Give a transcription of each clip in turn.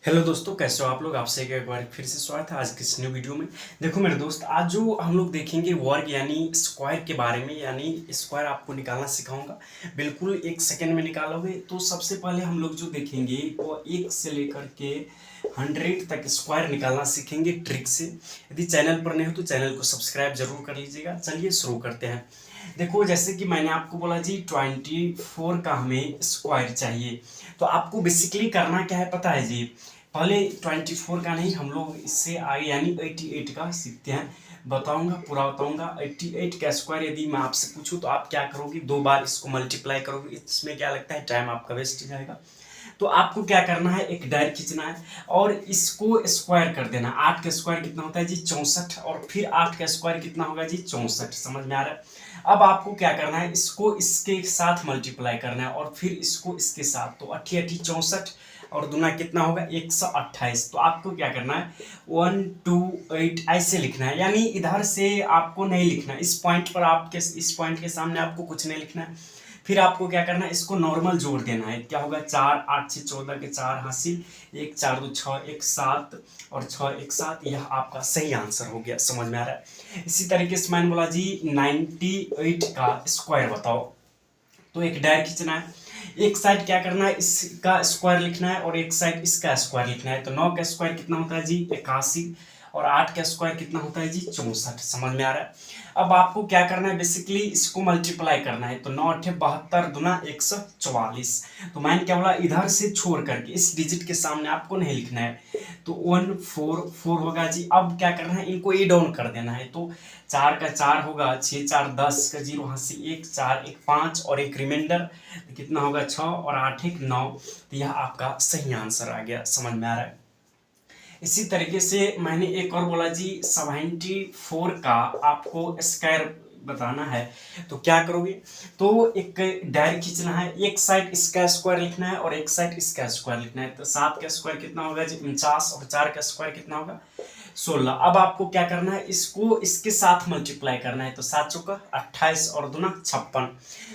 Hello दोस्तों, कैसे हो आप लोग। आपसे एक बार फिर से स्वागत है आज की इस न्यू वीडियो में। देखो मेरे दोस्त, आज जो हम लोग देखेंगे वर्ग यानी स्क्वायर के बारे में, यानी स्क्वायर आपको निकालना सिखाऊंगा। बिल्कुल 1 सेकेंड में निकालोगे। तो सबसे पहले हम लोग जो देखेंगे वो 1 से लेकर के 100 तक स्क्वायर निकालना सीखेंगे ट्रिक से। यदि चैनल पर नहीं हो तो चैनल को सब्सक्राइब जरूर कर लीजिएगा। चलिए शुरू करते हैं। देखो, जैसे कि मैंने आपको बोला जी 24 का हमें स्क्वायर चाहिए। तो आपको बेसिकली करना क्या है पता है जी। पहले 24 का नहीं, हम लोग इससे आगे यानी 88 का सीखते हैं। बताऊंगा, पूरा बताऊंगा। 88 का स्क्वायर यदि मैं आपसे पूछूं तो आप क्या करोगे, 2 बार इसको मल्टीप्लाई करोगे। इसमें क्या लगता है, टाइम आपका वेस्ट जाएगा। तो आपको क्या करना है, एक डायर खींचना है और इसको स्क्वायर कर देना। 8 का स्क्वायर कितना होता है जी 64, और फिर 8 का स्क्वायर कितना होगा जी 64। समझ में आ रहा है। अब आपको क्या करना है, इसको इसके साथ मल्टीप्लाई करना है और फिर इसको इसके साथ। तो 8 8 64 और दूना कितना होगा 128। तो आपको क्या करना है 128 ऐसे लिखना है, यानी इधर से आपको नहीं लिखना है। इस पॉइंट पर आपके इस पॉइंट के सामने आपको कुछ नहीं लिखना है। फिर आपको क्या करना है, इसको नॉर्मल जोड़ देना है। क्या होगा 4 8 6 14 के 4 हासिल, 1 4 2 6 1 7 और 6 1 7। यह आपका सही आंसर हो गया। समझ में आ रहा है। इसी तरीके से मैंने बोला जी 98 का स्क्वायर बताओ। तो एक डायर खींचना है। एक साइड क्या करना है, इसका स्क्वायर लिखना है और एक साइड इसका स्क्वायर लिखना है। तो 9 का स्क्वायर कितना होता है जी 81, और 8 का स्क्वायर कितना होता है जी 64। समझ में आ रहा है। अब आपको क्या करना है, बेसिकली इसको मल्टीप्लाई करना है। तो 9 8 72 दूना 144। तो मैंने क्या बोला, इधर से छोड़ करके इस डिजिट के सामने आपको नहीं लिखना है। तो 144 होगा जी। अब क्या करना है, इनको ए डाउन कर देना है। तो 4 का 4 होगा 6 4 10 का 0 यहाँ से 1 4 1 5 और एक रिमाइंडर कितना होगा 6 और 8 1 9। तो यह आपका सही आंसर आ गया। समझ में आ रहा है। इसी तरीके से मैंने एक और बोला जी 74 का आपको स्क्वायर बताना है। तो क्या करोगे, तो एक डायरी खींचना है। एक साइड इसका स्क्वायर लिखना है और एक साइड इसका स्क्वायर लिखना है। तो 7 का स्क्वायर कितना होगा जी 49, और 4 का स्क्वायर कितना होगा 16। अब आपको क्या करना है, इसको इसके साथ मल्टीप्लाई करना है। तो 7 चौका 28 और दूना 56।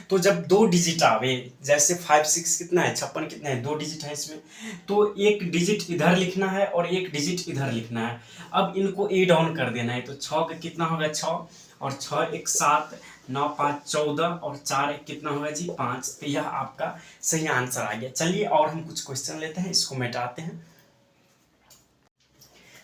तो जब 2 डिजिट आवे, जैसे 5 6 कितना है 56 कितना है 2 डिजिट है इसमें। तो एक डिजिट इधर लिखना है और एक डिजिट इधर लिखना है। अब इनको ए डाउन कर देना है। तो 6 का कितना होगा 6 और 6 1 7 9 5 14 और 4 1 कितना होगा जी 5। तो यह आपका सही आंसर आ गया। चलिए और हम कुछ क्वेश्चन लेते हैं, इसको मिटाते हैं।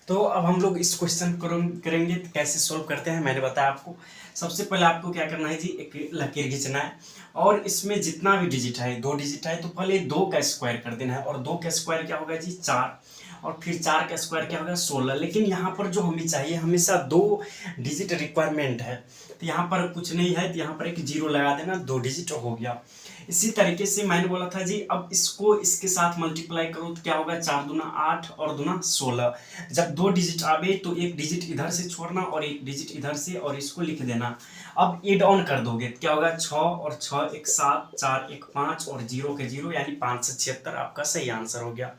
तो अब हम लोग इस क्वेश्चन को करेंगे। तो कैसे सोल्व करते हैं मैंने बताया आपको। सबसे पहले आपको क्या करना है जी, एक लकीर खींचना है और इसमें जितना भी डिजिट है 2 डिजिट है तो पहले 2 का स्क्वायर कर देना है। और 2 का स्क्वायर क्या होगा जी 4, और फिर 4 का स्क्वायर क्या होगा 16। लेकिन यहाँ पर जो हमें चाहिए हमेशा 2 डिजिट रिक्वायरमेंट है। तो यहाँ पर कुछ नहीं है तो यहाँ पर एक 0 लगा देना, 2 डिजिट हो गया। इसी तरीके से मैंने बोला था जी, अब इसको इसके साथ मल्टीप्लाई करो तो क्या होगा 4 दूना 8 और दूना 16। जब 2 डिजिट आवे तो एक डिजिट इधर से छोड़ना और एक डिजिट इधर से, और इसको लिख देना। अब एड ऑन कर दोगे तो क्या होगा 6 और 6 1 7 4 1 5 और 0 के 0 यानी 576 आपका सही आंसर हो गया।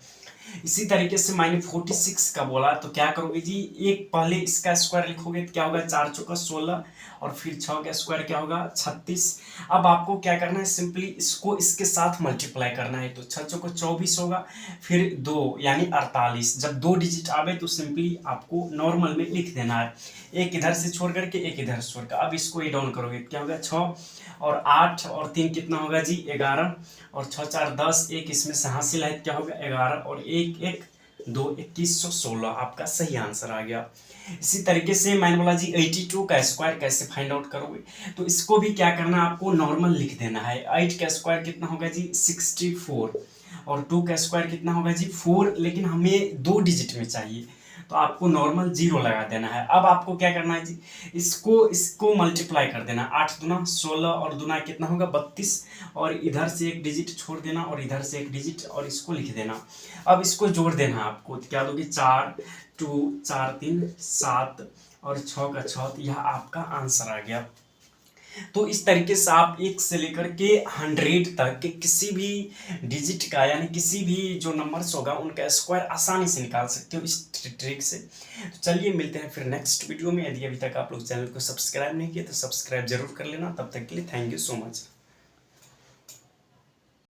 इसी तरीके से मैंने 46 का बोला। तो क्या करोगे जी, एक पहले इसका स्क्वायर लिखोगे तो क्या होगा 4 चौका 16 और फिर 6 का स्क्वायर क्या होगा 36। अब आपको क्या करना है, सिंपली इसको इसके साथ मल्टीप्लाई करना है। तो 6 चौका 24 होगा, फिर 2 यानी 48। जब 2 डिजिट आवे तो सिंपली आपको नॉर्मल में लिख देना है, एक इधर से छोड़ करके एक इधर से छोड़कर। अब इसको एड ऑन करोगे क्या होगा 6 और 8 और 3 कितना होगा जी 11, और 6 4 10 एक इसमें से हासिल है क्या होगा 11 और 1 1 2 2116। आपका सही आंसर आ गया। इसी तरीके से मैंने बोला जी 82 का स्क्वायर कैसे फाइंड आउट करोगे। तो इसको भी क्या करना है, आपको नॉर्मल लिख देना है। 8 का स्क्वायर कितना होगा जी 64, और 2 का स्क्वायर कितना होगा जी 4, लेकिन हमें 2 डिजिट में चाहिए तो आपको नॉर्मल 0 लगा देना है। अब आपको क्या करना है जी, इसको मल्टीप्लाई कर देना। 8 दूना 16 और दूना कितना होगा 32, और इधर से एक डिजिट छोड़ देना और इधर से एक डिजिट और इसको लिख देना। अब इसको जोड़ देना है आपको। तो क्या दोगे 4 2 4 3 7 और 6 का 6। तो यह आपका आंसर आ गया। तो इस तरीके से आप 1 से लेकर के 100 तक के किसी भी डिजिट का यानी किसी भी जो नंबर्स होगा उनका स्क्वायर आसानी से निकाल सकते हो इस ट्रिक से। तो चलिए मिलते हैं फिर नेक्स्ट वीडियो में। यदि अभी तक आप लोग चैनल को सब्सक्राइब नहीं किए तो सब्सक्राइब जरूर कर लेना। तब तक के लिए थैंक यू सो मच।